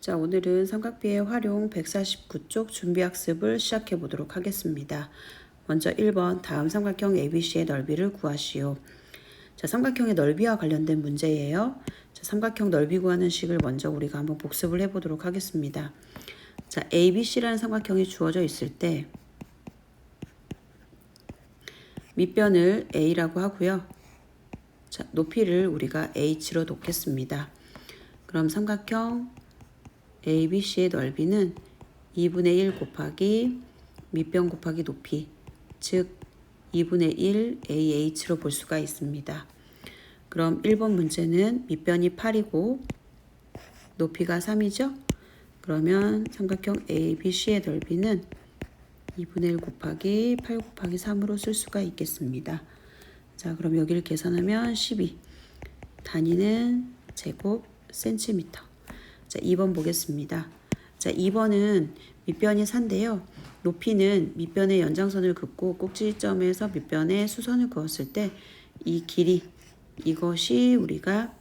자, 오늘은 삼각비의 활용 149쪽 준비학습을 시작해 보도록 하겠습니다. 먼저 1번 다음 삼각형 ABC의 넓이를 구하시오. 자, 삼각형의 넓이와 관련된 문제예요. 자, 삼각형 넓이 구하는 식을 먼저 우리가 한번 복습을 해 보도록 하겠습니다. 자, ABC라는 삼각형이 주어져 있을 때 밑변을 A라고 하고요. 자, 높이를 우리가 H로 놓겠습니다. 그럼 삼각형 ABC의 넓이는 2분의 1 곱하기 밑변 곱하기 높이, 즉 2분의 1 AH로 볼 수가 있습니다. 그럼 1번 문제는 밑변이 8이고 높이가 3이죠? 그러면 삼각형 ABC의 넓이는 2분의 1 곱하기 8 곱하기 3으로 쓸 수가 있겠습니다. 자, 그럼 여기를 계산하면 12. 단위는 제곱 센티미터. 자, 2번 보겠습니다. 자, 2번은 밑변이 4인데요. 높이는 밑변의 연장선을 긋고 꼭지점에서 밑변에 수선을 그었을 때 이 길이, 이것이 우리가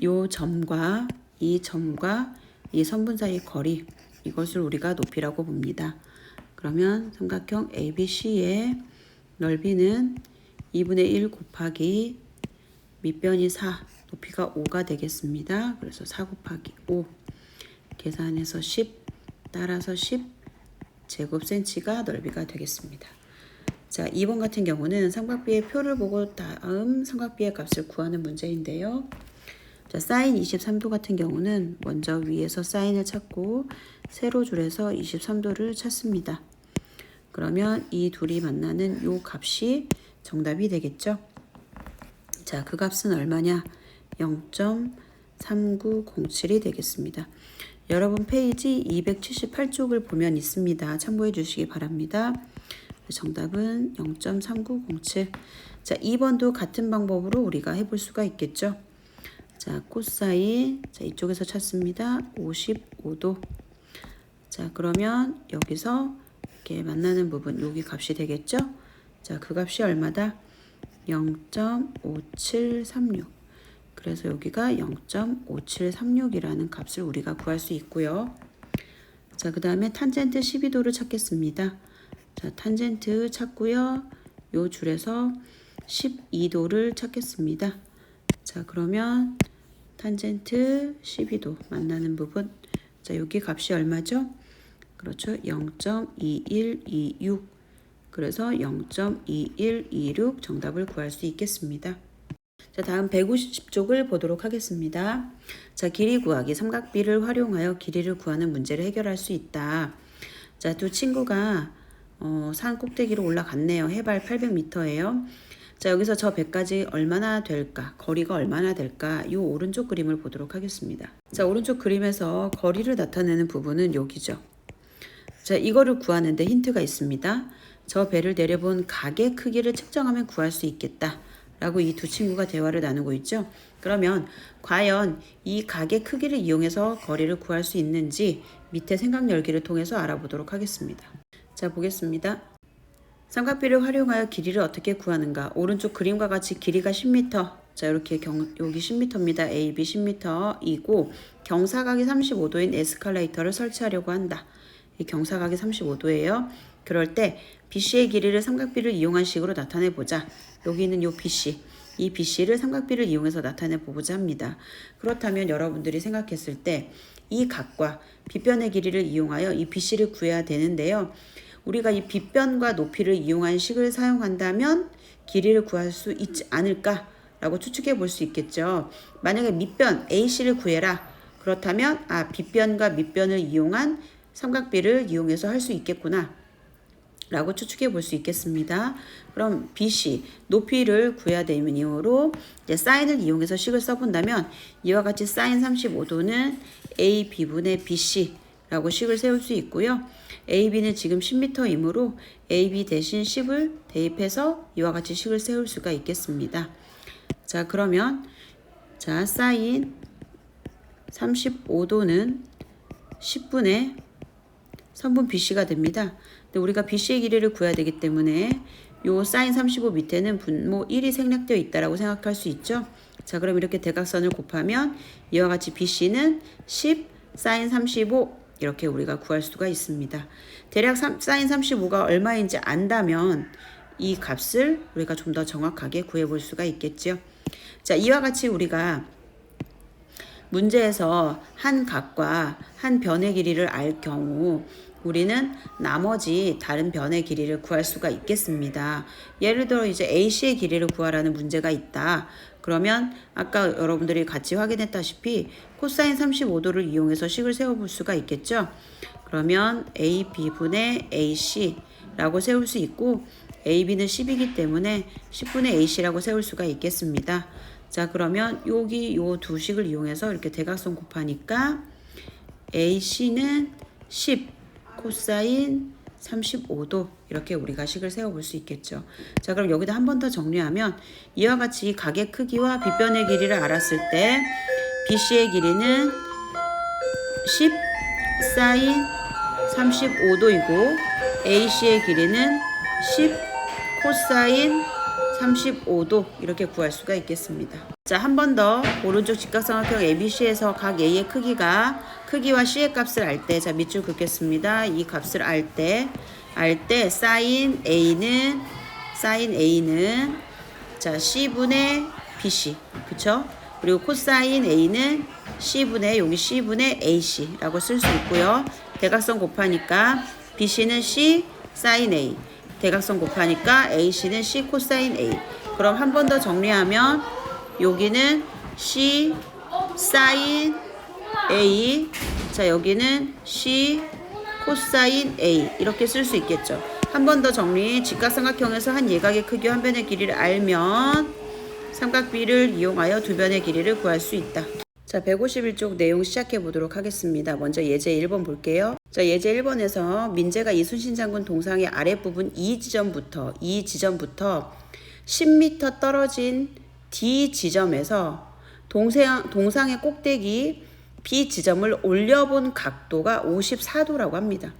요 점과 이 선분 사이의 거리, 이것을 우리가 높이라고 봅니다. 그러면 삼각형 ABC의 넓이는 2분의 1 곱하기 밑변이 4, 높이가 5가 되겠습니다. 그래서 4 곱하기 5 계산해서 10, 따라서 10 제곱센치가 넓이가 되겠습니다. 자, 2번 같은 경우는 삼각비의 표를 보고 다음 삼각비의 값을 구하는 문제인데요. 자, 사인 23도 같은 경우는 먼저 위에서 사인을 찾고 세로줄에서 23도를 찾습니다. 그러면 이 둘이 만나는 요 값이 정답이 되겠죠. 자, 그 값은 얼마냐? 0.3907이 되겠습니다. 여러분 페이지 278쪽을 보면 있습니다. 참고해 주시기 바랍니다. 정답은 0.3907. 자, 2번도 같은 방법으로 우리가 해볼 수가 있겠죠. 자, 코사인, 자, 이쪽에서 찾습니다. 55도. 자, 그러면 여기서 이렇게 만나는 부분, 여기 값이 되겠죠. 자, 그 값이 얼마다? 0.5736. 그래서 여기가 0.5736이라는 값을 우리가 구할 수 있고요. 자, 그 다음에 탄젠트 12도를 찾겠습니다. 자, 탄젠트 찾고요. 요 줄에서 12도를 찾겠습니다. 자, 그러면 탄젠트 12도 만나는 부분. 자, 여기 값이 얼마죠? 그렇죠. 0.2126. 그래서 0.2126 정답을 구할 수 있겠습니다. 자, 다음 150쪽을 보도록 하겠습니다. 자, 길이 구하기 삼각비를 활용하여 길이를 구하는 문제를 해결할 수 있다. 자, 두 친구가 산 꼭대기로 올라갔네요. 해발 800m예요. 자, 여기서 저 배까지 얼마나 될까? 거리가 얼마나 될까? 이 오른쪽 그림을 보도록 하겠습니다. 자, 오른쪽 그림에서 거리를 나타내는 부분은 여기죠. 자, 이거를 구하는데 힌트가 있습니다. 저 배를 내려본 각의 크기를 측정하면 구할 수 있겠다 라고 이 두 친구가 대화를 나누고 있죠. 그러면 과연 이 각의 크기를 이용해서 거리를 구할 수 있는지 밑에 생각 열기를 통해서 알아보도록 하겠습니다. 자, 보겠습니다. 삼각비를 활용하여 길이를 어떻게 구하는가? 오른쪽 그림과 같이 길이가 10m. 자, 이렇게 여기 10m입니다. A, B 10m이고 경사각이 35도인 에스컬레이터를 설치하려고 한다. 이 경사각이 35도예요. 그럴 때 BC의 길이를 삼각비를 이용한 식으로 나타내 보자. 여기 있는 요 BC, 이 BC를 삼각비를 이용해서 나타내 보고자 합니다. 그렇다면 여러분들이 생각했을 때 이 각과 빗변의 길이를 이용하여 이 BC를 구해야 되는데요. 우리가 이 빗변과 높이를 이용한 식을 사용한다면 길이를 구할 수 있지 않을까라고 추측해 볼 수 있겠죠. 만약에 밑변 AC를 구해라. 그렇다면 빗변과 밑변을 이용한 삼각비를 이용해서 할 수 있겠구나 라고 추측해 볼 수 있겠습니다. 그럼 BC 높이를 구해야 되는 이유로 이제 사인을 이용해서 식을 써본다면 이와 같이 사인 35도는 AB분의 BC라고 식을 세울 수 있고요. AB는 지금 10m이므로 AB 대신 10을 대입해서 이와 같이 식을 세울 수가 있겠습니다. 자, 그러면 자, 사인 35도는 10분의 선분 BC가 됩니다. 근데 우리가 BC의 길이를 구해야 되기 때문에 요 사인 35 밑에는 분모 1이 생략되어 있다라고 생각할 수 있죠. 자, 그럼 이렇게 대각선을 곱하면 이와 같이 BC는 10 사인 35 이렇게 우리가 구할 수가 있습니다. 대략 사인 35가 얼마인지 안다면 이 값을 우리가 좀 더 정확하게 구해볼 수가 있겠죠. 자, 이와 같이 우리가 문제에서 한 각과 한 변의 길이를 알 경우 우리는 나머지 다른 변의 길이를 구할 수가 있겠습니다. 예를 들어 이제 AC의 길이를 구하라는 문제가 있다. 그러면 아까 여러분들이 같이 확인했다시피 코사인 35도를 이용해서 식을 세워볼 수가 있겠죠. 그러면 AB분의 AC라고 세울 수 있고 AB는 10이기 때문에 10분의 AC라고 세울 수가 있겠습니다. 자, 그러면 여기 요 두 식을 이용해서 이렇게 대각선 곱하니까 AC는 10 코사인 35도 이렇게 우리가 식을 세워볼 수 있겠죠. 자, 그럼 여기다 한 번 더 정리하면 이와 같이 각의 크기와 빗변의 길이를 알았을 때 BC의 길이는 10 사인 35도이고 AC의 길이는 10 코사인 35도 이렇게 구할 수가 있겠습니다. 자, 한 번 더 오른쪽 직각삼각형 ABC에서 각 A의 크기와 C의 값을 알 때, 자, 밑줄 긋겠습니다. 이 값을 알 때 사인 A는 자, C분의 BC, 그쵸? 그리고 코사인 A는 여기 C분의 AC라고 쓸 수 있고요. 대각선 곱하니까 BC는 C 사인 A, 대각선 곱하니까 AC는 C 코사인 A. 그럼 한 번 더 정리하면 여기는 C 사인 A, 자, 여기는 C 코사인 A 이렇게 쓸 수 있겠죠. 한 번 더 정리. 직각삼각형에서 한 예각의 크기와 한 변의 길이를 알면 삼각비를 이용하여 두 변의 길이를 구할 수 있다. 자, 151쪽 내용 시작해 보도록 하겠습니다. 먼저 예제 1번 볼게요. 자, 예제 1번에서 민재가 이순신 장군 동상의 아랫부분 이 지점부터 10m 떨어진 D 지점에서 동상의 꼭대기 B 지점을 올려본 각도가 54도라고 합니다.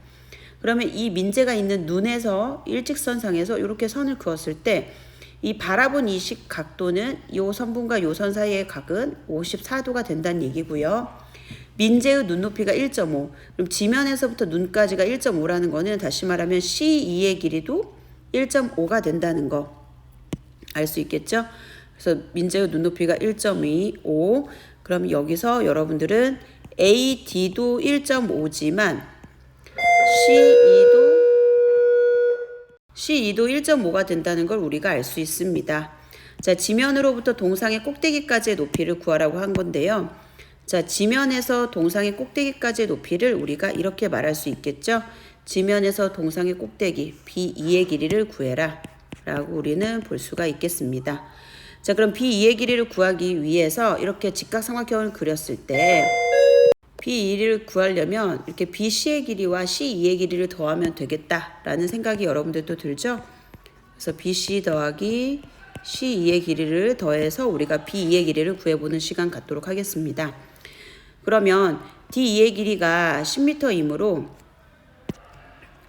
그러면 이 민재가 있는 눈에서 일직선상에서 이렇게 선을 그었을 때 이 바라본 이 식 각도는 이 선분과 이 선 사이의 각은 54도가 된다는 얘기고요. 민재의 눈높이가 1.5. 그럼 지면에서부터 눈까지가 1.5라는 거는 다시 말하면 C2의 길이도 1.5가 된다는 거 알 수 있겠죠? 그래서 민재의 눈높이가 1.25. 그럼 여기서 여러분들은 AD도 1.5지만 C2도 1.5가 된다는 걸 우리가 알 수 있습니다. 자, 지면으로부터 동상의 꼭대기까지의 높이를 구하라고 한 건데요. 자, 지면에서 동상의 꼭대기까지의 높이를 우리가 이렇게 말할 수 있겠죠. 지면에서 동상의 꼭대기 B2의 길이를 구해라 라고 우리는 볼 수가 있겠습니다. 자, 그럼 B2의 길이를 구하기 위해서 이렇게 직각삼각형을 그렸을 때 B2를 구하려면 이렇게 BC의 길이와 C2의 길이를 더하면 되겠다라는 생각이 여러분들도 들죠? 그래서 BC 더하기 C2의 길이를 더해서 우리가 B2의 길이를 구해보는 시간 갖도록 하겠습니다. 그러면 D2의 길이가 10m이므로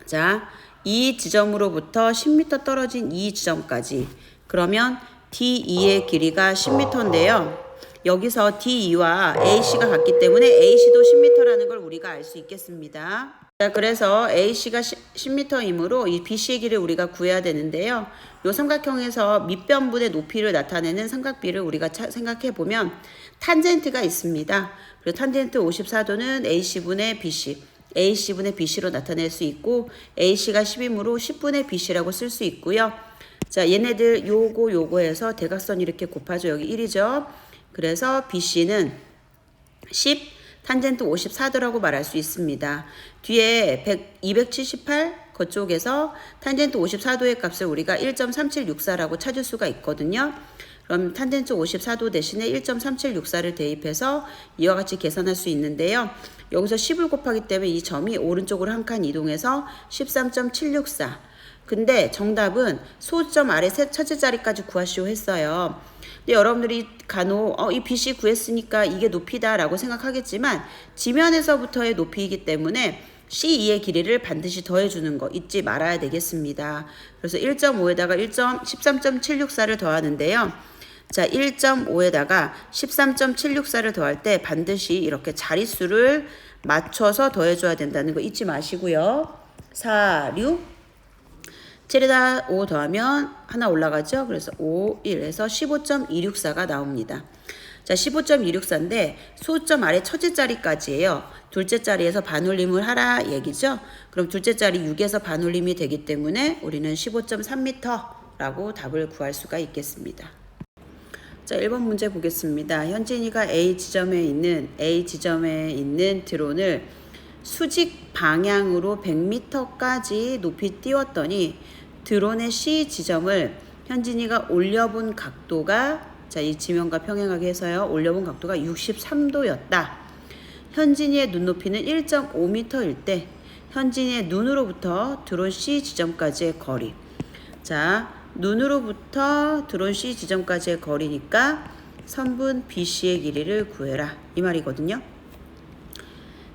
자, 이 지점으로부터 10m 떨어진 이 지점까지 그러면 D2의 길이가 10m인데요. 여기서 D2와 AC가 같기 때문에 AC도 10m라는 걸 우리가 알 수 있겠습니다. 자, 그래서 AC가 10m이므로 이 BC의 길이를 우리가 구해야 되는데요. 이 삼각형에서 밑변분의 높이를 나타내는 삼각비를 우리가 생각해 보면 탄젠트가 있습니다. 그리고 탄젠트 54도는 AC분의 BC, AC분의 BC로 나타낼 수 있고 AC가 10이므로 10분의 BC라고 쓸 수 있고요. 자, 얘네들 요거해서 대각선 이렇게 곱하죠. 여기 1이죠. 그래서 BC는 10, 탄젠트 54도라고 말할 수 있습니다. 뒤에 278 그쪽에서 탄젠트 54도의 값을 우리가 1.3764라고 찾을 수가 있거든요. 그럼 탄젠트 54도 대신에 1.3764를 대입해서 이와 같이 계산할 수 있는데요. 여기서 10을 곱하기 때문에 이 점이 오른쪽으로 한 칸 이동해서 13.764. 근데 정답은 소점 아래 첫째 자리까지 구하시오 했어요. 근데 여러분들이 간혹 이 BC 구했으니까 이게 높이다 라고 생각하겠지만 지면에서부터의 높이이기 때문에 C2의 길이를 반드시 더해주는 거 잊지 말아야 되겠습니다. 그래서 1.5에다가 13.764를 더하는데요. 자, 1.5에다가 13.764를 더할 때 반드시 이렇게 자릿수를 맞춰서 더해줘야 된다는 거 잊지 마시고요. 4, 6. 7에다 5 더하면 하나 올라가죠. 그래서 5, 1에서 15.264가 나옵니다. 자, 15.264인데 소점 아래 첫째 자리까지예요. 둘째 자리에서 반올림을 하라 얘기죠. 그럼 둘째 자리 6에서 반올림이 되기 때문에 우리는 15.3m라고 답을 구할 수가 있겠습니다. 자, 1번 문제 보겠습니다. 현진이가 A 지점에 있는 드론을 수직 방향으로 100m까지 높이 띄웠더니 드론의 C 지점을 현진이가 올려본 각도가, 자, 이 지면과 평행하게 해서요. 올려본 각도가 63도였다. 현진이의 눈높이는 1.5m일 때 현진이의 눈으로부터 드론 C 지점까지의 거리. 자, 눈으로부터 드론 C 지점까지의 거리니까 선분 BC의 길이를 구해라. 이 말이거든요.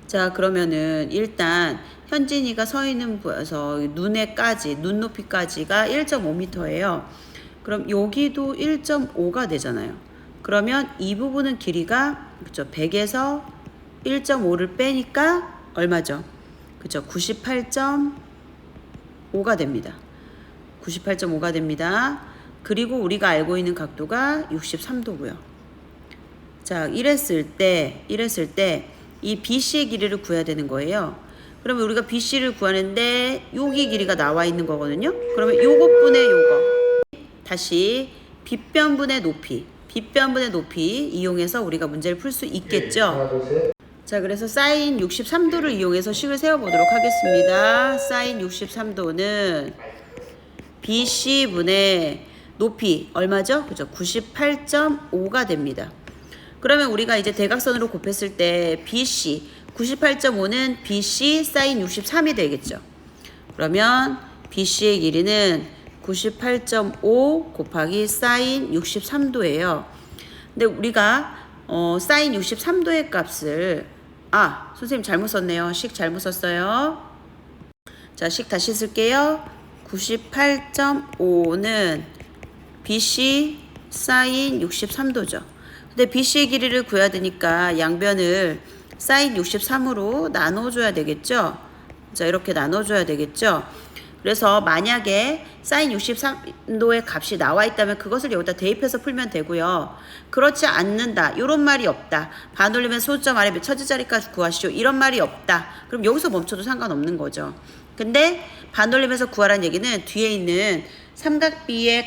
자, 그러면은 일단 현진이가 서 있는 곳에서 눈높이까지가 1.5m예요. 그럼 여기도 1.5가 되잖아요. 그러면 이 부분은 길이가, 그쵸, 100에서 1.5를 빼니까 얼마죠? 그쵸, 98.5가 됩니다. 98.5가 됩니다. 그리고 우리가 알고 있는 각도가 63도고요. 자, 이랬을 때 이 BC의 길이를 구해야 되는 거예요. 그러면 우리가 BC를 구하는데 여기 길이가 나와 있는 거거든요. 그러면 요것분의 요거. 다시 빗변분의 높이 이용해서 우리가 문제를 풀 수 있겠죠. 자, 그래서 사인 63도를 이용해서 식을 세워보도록 하겠습니다. 사인 63도는 BC분의 높이 얼마죠? 그죠? 98.5가 됩니다. 그러면 우리가 이제 대각선으로 곱했을 때 BC 98.5는 BC 사인 63이 되겠죠. 그러면 BC의 길이는 98.5 곱하기 사인 63도예요. 근데 우리가 사인 63도의 값을, 선생님 잘못 썼네요. 식 잘못 썼어요. 자, 식 다시 쓸게요. 98.5는 BC 사인 63도죠. 근데 BC의 길이를 구해야 되니까 양변을 사인 63으로 나눠줘야 되겠죠. 자, 이렇게 나눠줘야 되겠죠. 그래서 만약에 사인 63도의 값이 나와 있다면 그것을 여기다 대입해서 풀면 되고요. 그렇지 않는다, 이런 말이 없다, 반올림의 소점 아래 첫째 자리까지 구하시오, 이런 말이 없다, 그럼 여기서 멈춰도 상관없는 거죠. 근데 반올림에서 구하라는 얘기는 뒤에 있는 삼각비의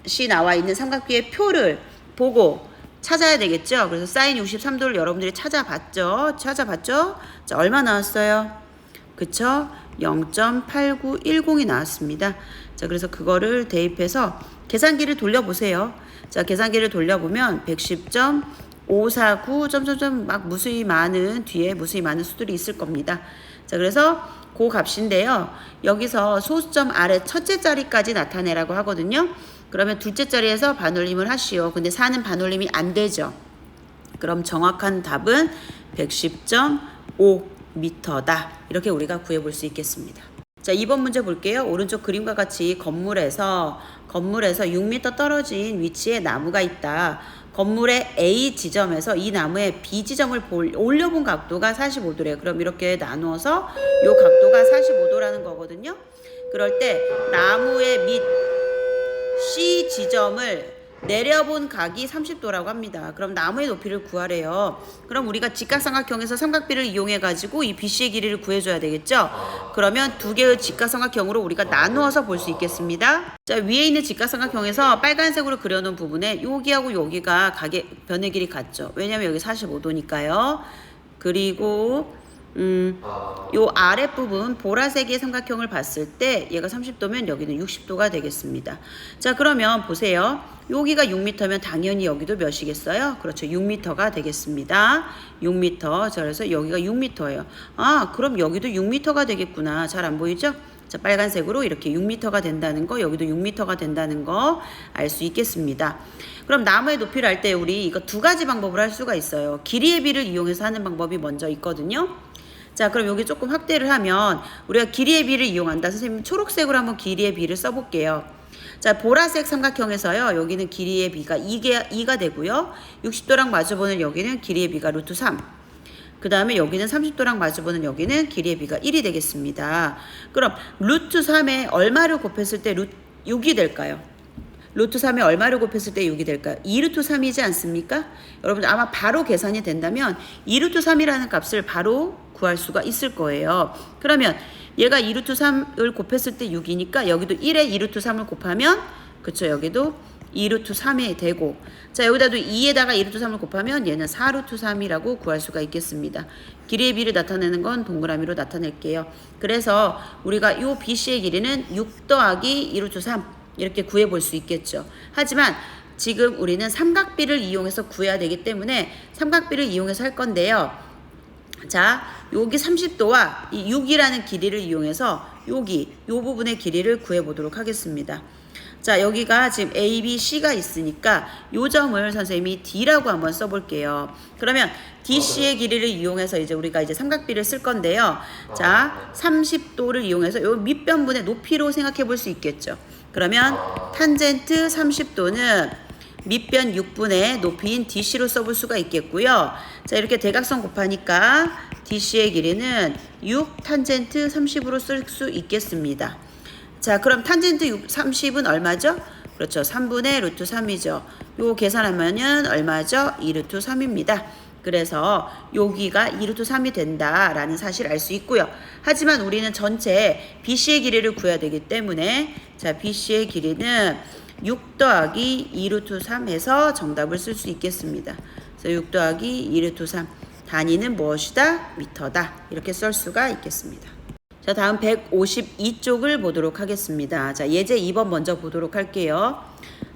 값이 나와 있는 삼각비의 표를 보고 찾아야 되겠죠. 그래서 사인 63도를 여러분들이 찾아봤죠. 자, 얼마 나왔어요? 그쵸? 0.8910이 나왔습니다. 자, 그래서 그거를 대입해서 계산기를 돌려보세요. 자, 계산기를 돌려보면 110.549 점점점 막 무수히 많은 수들이 있을 겁니다. 자, 그래서 그 값인데요. 여기서 소수점 아래 첫째 자리까지 나타내라고 하거든요. 그러면 둘째 자리에서 반올림을 하시오. 근데 4는 반올림이 안 되죠. 그럼 정확한 답은 110.5m다. 이렇게 우리가 구해볼 수 있겠습니다. 자, 2번 문제 볼게요. 오른쪽 그림과 같이 건물에서 6m 떨어진 위치에 나무가 있다. 건물의 A 지점에서 이 나무의 B 지점을 올려본 각도가 45도래요. 그럼 이렇게 나누어서 이 각도가 45도라는 거거든요. 그럴 때 나무의 밑 C 지점을 내려본 각이 30도라고 합니다. 그럼 나무의 높이를 구하래요. 그럼 우리가 직각삼각형에서 삼각비를 이용해 가지고 이 BC의 길이를 구해줘야 되겠죠. 그러면 두 개의 직각삼각형으로 우리가 나누어서 볼 수 있겠습니다. 자, 위에 있는 직각삼각형에서 빨간색으로 그려놓은 부분에 여기하고 여기가 변의 길이 같죠. 왜냐면 여기 45도니까요. 그리고 요 아랫부분 보라색의 삼각형을 봤을 때 얘가 30도면 여기는 60도가 되겠습니다. 자, 그러면 보세요. 여기가 6m면 당연히 여기도 몇이겠어요? 그렇죠. 6m가 되겠습니다. 6m. 자, 그래서 여기가 6m예요. 그럼 여기도 6m가 되겠구나. 잘 안 보이죠? 자, 빨간색으로 이렇게 6m가 된다는 거, 여기도 6m가 된다는 거 알 수 있겠습니다. 그럼 나무의 높이를 알 때 우리 이거 두 가지 방법을 할 수가 있어요. 길이의 비를 이용해서 하는 방법이 먼저 있거든요. 자, 그럼 여기 조금 확대를 하면 우리가 길이의 비를 이용한다. 선생님 초록색으로 한번 길이의 비를 써볼게요. 자, 보라색 삼각형에서요. 여기는 길이의 비가 2가 되고요. 60도랑 마주보는 여기는 길이의 비가 루트 3. 그 다음에 여기는 30도랑 마주보는 여기는 길이의 비가 1이 되겠습니다. 그럼 루트 3에 얼마를 곱했을 때 6이 될까요? 루트 3에 얼마를 곱했을 때 6이 될까요? 2루트 3이지 않습니까? 여러분들 아마 바로 계산이 된다면 2루트 3이라는 값을 바로 구할 수가 있을 거예요. 그러면 얘가 2루트 3을 곱했을 때 6이니까 여기도 1에 2루트 3을 곱하면 그쵸, 여기도 2루트 3이 되고, 자, 여기다도 2에다가 2루트 3을 곱하면 얘는 4루트 3이라고 구할 수가 있겠습니다. 길이의 비를 나타내는 건 동그라미로 나타낼게요. 그래서 우리가 이 BC의 길이는 6 더하기 2루트 3 이렇게 구해볼 수 있겠죠. 하지만 지금 우리는 삼각비를 이용해서 구해야 되기 때문에 삼각비를 이용해서 할 건데요. 자, 여기 30도와 이 6이라는 길이를 이용해서 여기 이 부분의 길이를 구해보도록 하겠습니다. 자, 여기가 지금 A, B, C가 있으니까 이 점을 선생님이 D라고 한번 써볼게요. 그러면 DC의 길이를 이용해서 이제 우리가 이제 삼각비를 쓸 건데요. 자, 30도를 이용해서 요 밑변분의 높이로 생각해 볼 수 있겠죠. 그러면 탄젠트 30도는 밑변 6분의 높이인 DC로 써볼 수가 있겠고요. 자, 이렇게 대각선 곱하니까 DC의 길이는 6 탄젠트 30으로 쓸 수 있겠습니다. 자, 그럼 탄젠트 30은 얼마죠? 그렇죠. 3분의 루트 3이죠. 요거 계산하면은 얼마죠? 2루트 3입니다. 그래서 여기가 2루트 3이 된다라는 사실을 알 수 있고요. 하지만 우리는 전체 BC의 길이를 구해야 되기 때문에 자, BC의 길이는 6 더하기 2루트 3해서 정답을 쓸 수 있겠습니다. 그래서 6 더하기 2루트 3 단위는 무엇이다? 미터다. 이렇게 쓸 수가 있겠습니다. 자, 다음 152쪽을 보도록 하겠습니다. 자, 예제 2번 먼저 보도록 할게요.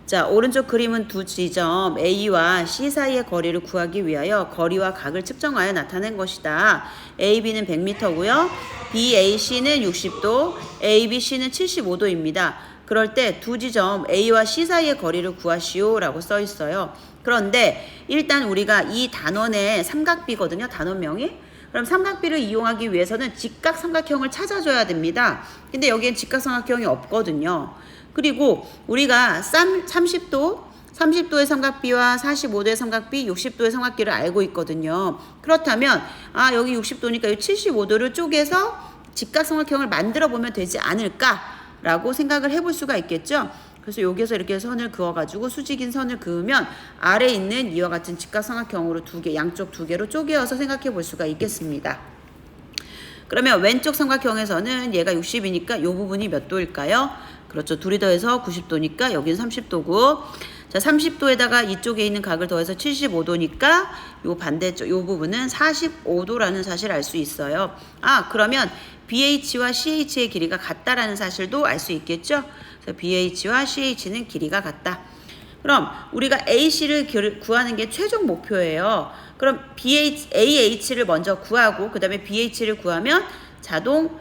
자, 오른쪽 그림은 두 지점 A와 C 사이의 거리를 구하기 위하여 거리와 각을 측정하여 나타낸 것이다. AB는 100m고요. BAC는 60도, ABC는 75도입니다. 그럴 때 두 지점 A와 C 사이의 거리를 구하시오 라고 써 있어요. 그런데 일단 우리가 이 단원의 삼각비거든요. 단원명이. 그럼 삼각비를 이용하기 위해서는 직각삼각형을 찾아줘야 됩니다. 근데 여기엔 직각삼각형이 없거든요. 그리고 우리가 30도의 삼각비와 45도의 삼각비, 60도의 삼각비를 알고 있거든요. 그렇다면 여기 60도니까 이 75도를 쪼개서 직각삼각형을 만들어 보면 되지 않을까라고 생각을 해볼 수가 있겠죠. 그래서 여기서 이렇게 선을 그어가지고 수직인 선을 그으면 아래에 있는 이와 같은 직각삼각형으로 양쪽 두 개로 쪼개어서 생각해 볼 수가 있겠습니다. 그러면 왼쪽 삼각형에서는 얘가 60이니까 이 부분이 몇 도일까요? 그렇죠. 둘이 더해서 90도니까 여기는 30도고, 자, 30도에다가 이쪽에 있는 각을 더해서 75도니까 요 반대쪽 요 부분은 45도라는 사실을 알 수 있어요. 그러면 BH와 CH의 길이가 같다라는 사실도 알 수 있겠죠. 그래서 BH와 CH는 길이가 같다. 그럼 우리가 AC를 구하는 게 최종 목표예요. 그럼 AH를 먼저 구하고 그 다음에 BH를 구하면 자동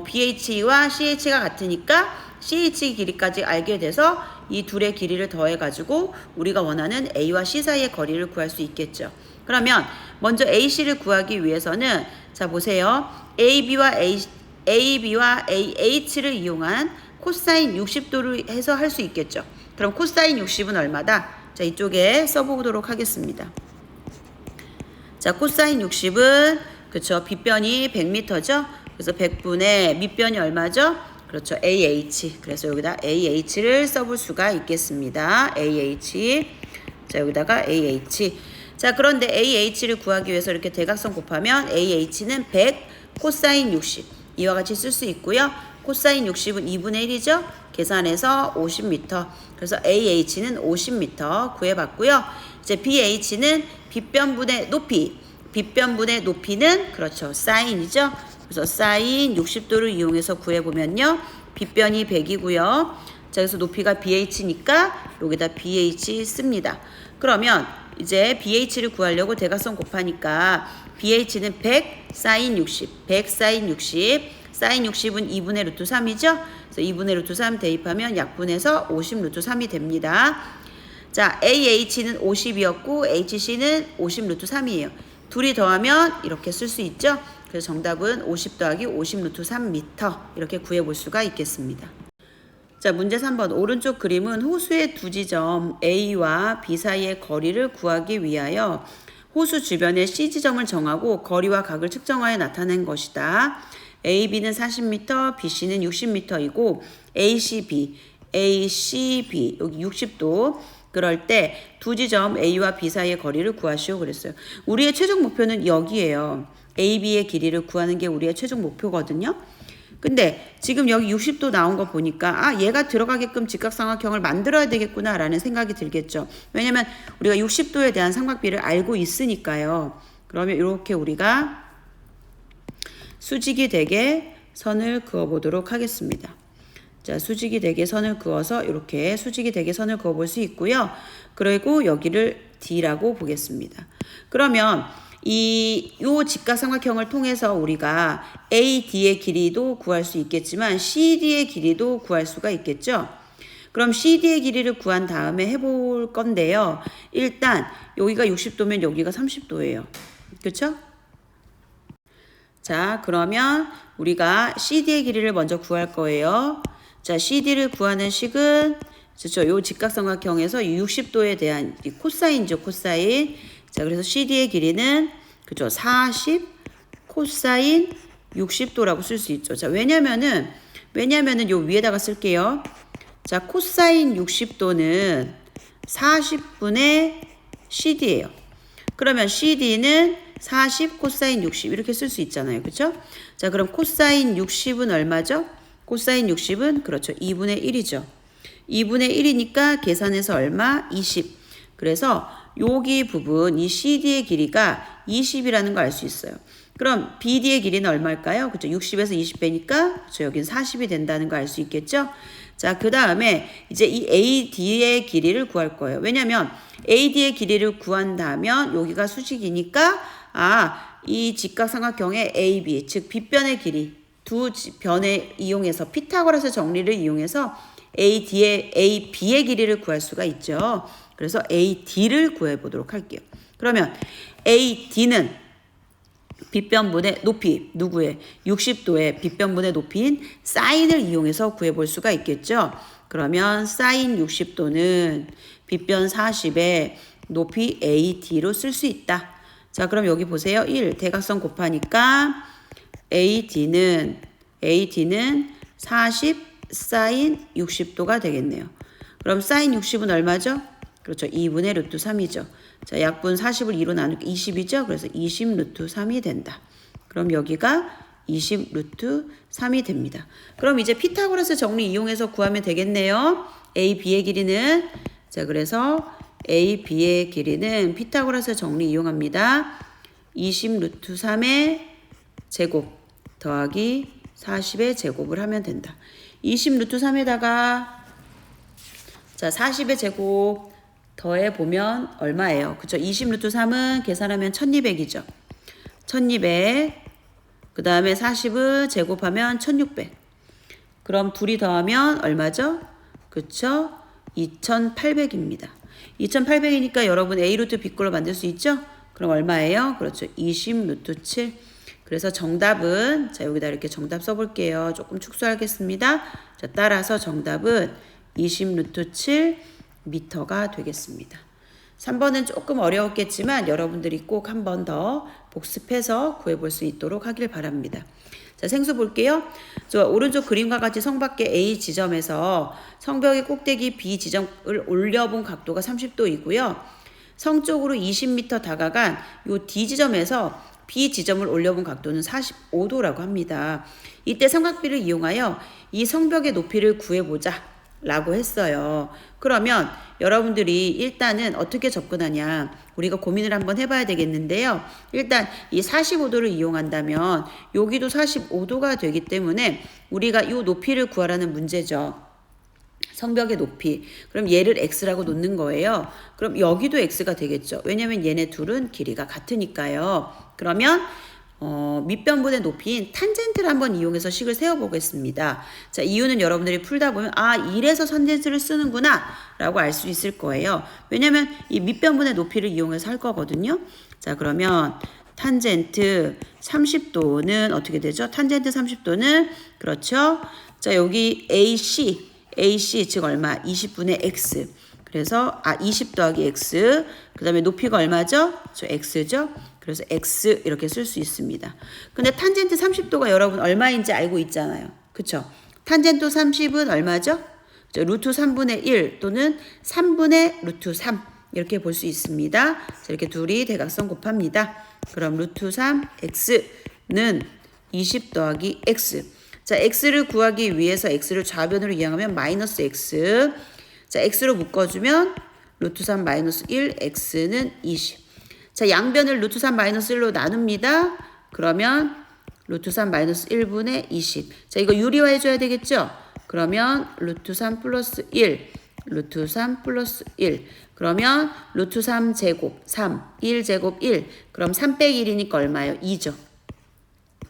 BH와 CH가 같으니까 CH 길이까지 알게 돼서 이 둘의 길이를 더해가지고 우리가 원하는 A와 C 사이의 거리를 구할 수 있겠죠. 그러면 먼저 AC를 구하기 위해서는 자, 보세요. AB와 AH를 이용한 코사인 60도를 해서 할 수 있겠죠. 그럼 코사인 60은 얼마다? 자, 이쪽에 써보도록 하겠습니다. 자, 코사인 60은 그렇죠. 빗변이 100m죠. 그래서 100분의 밑변이 얼마죠? 그렇죠. AH. 그래서 여기다 AH를 써볼 수가 있겠습니다. AH. 자, 여기다가 AH. 자, 그런데 AH를 구하기 위해서 이렇게 대각선 곱하면 AH는 100 코사인 60. 이와 같이 쓸 수 있고요. 코사인 60은 2분의 1이죠. 계산해서 50m. 그래서 AH는 50m 구해봤고요. 이제 BH는 빗변분의 높이. 빗변분의 높이는 그렇죠. 사인이죠. 그래서 사인 60도를 이용해서 구해보면요. 빗변이 100이고요. 자, 그래서 높이가 BH니까 여기다 BH 씁니다. 그러면 이제 BH를 구하려고 대각선 곱하니까 BH는 100 사인 60, 100 사인 60, 사인 60은 2분의 루트 3이죠. 그래서 2분의 루트 3 대입하면 약분해서 50 루트 3이 됩니다. 자, AH는 50이었고 HC는 50 루트 3이에요. 둘이 더하면 이렇게 쓸 수 있죠. 그래서 정답은 50 더하기 50 루트 3m 이렇게 구해볼 수가 있겠습니다. 자, 문제 3번. 오른쪽 그림은 호수의 두 지점 A와 B 사이의 거리를 구하기 위하여 호수 주변의 C지점을 정하고 거리와 각을 측정하여 나타낸 것이다. AB는 40m, BC는 60m이고 ACB 여기 60도. 그럴 때 두 지점 A와 B 사이의 거리를 구하시오 그랬어요. 우리의 최종 목표는 여기에요. AB의 길이를 구하는 게 우리의 최종 목표거든요. 근데 지금 여기 60도 나온 거 보니까 아, 얘가 들어가게끔 직각삼각형을 만들어야 되겠구나 라는 생각이 들겠죠. 왜냐면 우리가 60도에 대한 삼각비를 알고 있으니까요. 그러면 이렇게 우리가 수직이 되게 선을 그어 보도록 하겠습니다. 자, 수직이 되게 선을 그어서 이렇게 수직이 되게 선을 그어 볼 수 있고요. 그리고 여기를 D라고 보겠습니다. 그러면 요 직각삼각형을 통해서 우리가 AD의 길이도 구할 수 있겠지만 CD의 길이도 구할 수가 있겠죠. 그럼 CD의 길이를 구한 다음에 해볼 건데요. 일단 여기가 60도면 여기가 30도예요. 그렇죠? 자, 그러면 우리가 CD의 길이를 먼저 구할 거예요. 자, CD를 구하는 식은 그렇죠. 요 직각삼각형에서 60도에 대한 코사인이죠. 코사인. 자, 그래서 CD의 길이는 그죠? 40 코사인 60도라고 쓸 수 있죠. 자, 왜냐면은 요 위에다가 쓸게요. 자, 코사인 60도는 40분의 CD예요. 그러면 CD는 40 코사인 60 이렇게 쓸 수 있잖아요. 그렇죠? 자, 그럼 코사인 60은 얼마죠? 코사인 60은 그렇죠. 2분의 1이죠. 2분의 1이니까 계산해서 얼마? 20. 그래서 여기 부분 이 CD의 길이가 20이라는 거 알 수 있어요. 그럼 BD의 길이는 얼마일까요? 그렇죠. 60에서 20 빼니까 그렇죠. 여긴 40이 된다는 거 알 수 있겠죠? 자, 그 다음에 이제 이 AD의 길이를 구할 거예요. 왜냐면 AD의 길이를 구한다면 여기가 수직이니까 이 직각삼각형의 AB 즉 빗변의 길이 두 변에 이용해서 피타고라스 정리를 이용해서 AB의 길이를 구할 수가 있죠. 그래서 AD를 구해보도록 할게요. 그러면 AD는 빗변분의 높이, 누구의? 60도의 빗변분의 높이인 사인을 이용해서 구해볼 수가 있겠죠. 그러면 사인 60도는 빗변 40의 높이 AD로 쓸 수 있다. 자, 그럼 여기 보세요. 1, 대각선 곱하니까 AD는 40 사인 60도가 되겠네요. 그럼 사인 60은 얼마죠? 그렇죠. 2분의 루트 3이죠. 자, 약분 40을 2로 나누니까 20이죠. 그래서 20 루트 3이 된다. 그럼 여기가 20 루트 3이 됩니다. 그럼 이제 피타고라스 정리 이용해서 구하면 되겠네요. AB의 길이는 자, 그래서 AB의 길이는 피타고라스 정리 이용합니다. 20 루트 3의 제곱 더하기 40의 제곱을 하면 된다. 20 루트 3에다가 자, 40의 제곱 더해 보면 얼마예요? 그쵸? 20 루트 3은 계산하면 1200이죠. 1200. 그 다음에 40을 제곱하면 1600. 그럼 둘이 더하면 얼마죠? 그쵸? 2800입니다. 2800이니까 여러분 A 루트 B꼴로 만들 수 있죠? 그럼 얼마예요? 그렇죠. 20 루트 7. 그래서 정답은 자, 여기다 이렇게 정답 써볼게요. 조금 축소하겠습니다. 자, 따라서 정답은 20 루트 7 미터가 되겠습니다. 3번은 조금 어려웠겠지만 여러분들이 꼭 한 번 더 복습해서 구해볼 수 있도록 하길 바랍니다. 자, 생수 볼게요. 저 오른쪽 그림과 같이 성 밖의 A 지점에서 성벽의 꼭대기 B 지점을 올려본 각도가 30도이고요. 성 쪽으로 20m 다가간 요 D 지점에서 B 지점을 올려본 각도는 45도라고 합니다. 이때 삼각비를 이용하여 이 성벽의 높이를 구해보자 라고 했어요. 그러면 여러분들이 일단은 어떻게 접근하냐 우리가 고민을 한번 해봐야 되겠는데요. 일단 이 45도를 이용한다면 여기도 45도가 되기 때문에 우리가 이 높이를 구하라는 문제죠. 성벽의 높이. 그럼 얘를 x라고 놓는 거예요. 그럼 여기도 x가 되겠죠. 왜냐면 얘네 둘은 길이가 같으니까요. 그러면 밑변분의 높이인 탄젠트를 한번 이용해서 식을 세워보겠습니다. 자, 이유는 여러분들이 풀다 보면 이래서 탄젠트를 쓰는구나 라고 알 수 있을 거예요. 왜냐면 이 밑변분의 높이를 이용해서 할 거거든요. 자, 그러면 탄젠트 30도는 어떻게 되죠? 탄젠트 30도는 그렇죠. 자, 여기 AC 즉 얼마? 20분의 x. 그래서 20 더하기 x. 그 다음에 높이가 얼마죠? 저 x죠? 그래서 x 이렇게 쓸 수 있습니다. 근데 탄젠트 30도가 여러분 얼마인지 알고 있잖아요. 그쵸? 탄젠트 30은 얼마죠? 루트 3분의 1 또는 3분의 루트 3 이렇게 볼 수 있습니다. 이렇게 둘이 대각선 곱합니다. 그럼 루트 3 x는 20 더하기 x. 자, x를 구하기 위해서 x를 좌변으로 이항하면 마이너스 x. 자, x로 묶어주면 루트 3 마이너스 1 x는 20. 자, 양변을 루트 3 마이너스 1로 나눕니다. 그러면 루트 3 마이너스 1분의 20. 자, 이거 유리화 해줘야 되겠죠? 그러면 루트 3 플러스 1, 루트 3 플러스 1. 그러면 루트 3 제곱 3, 1 제곱 1. 그럼 3 빼기 1이니까 얼마예요? 2죠.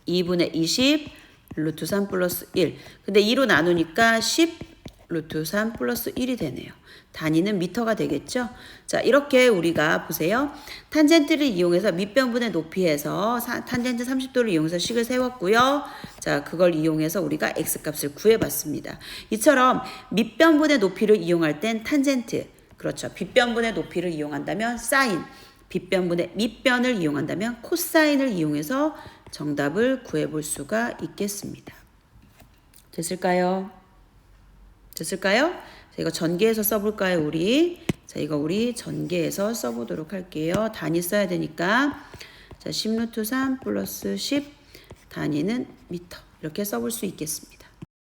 2분의 20, 루트 3 플러스 1. 근데 2로 나누니까 10, 루트 3 플러스 1이 되네요. 단위는 미터가 되겠죠? 자, 이렇게 우리가 보세요. 탄젠트를 이용해서 밑변분의 높이에서 탄젠트 30도를 이용해서 식을 세웠고요. 자, 그걸 이용해서 우리가 x값을 구해봤습니다. 이처럼 밑변분의 높이를 이용할 땐 탄젠트, 그렇죠. 빗변분의 높이를 이용한다면 사인, 빗변분의 밑변을 이용한다면 코사인을 이용해서 정답을 구해볼 수가 있겠습니다. 됐을까요? 됐을까요? 자, 이거 전개해서 써볼까요, 우리? 자, 이거 우리 전개해서 써보도록 할게요. 단위 써야 되니까. 자, 10루트 3 플러스 10, 단위는 미터. 이렇게 써볼 수 있겠습니다.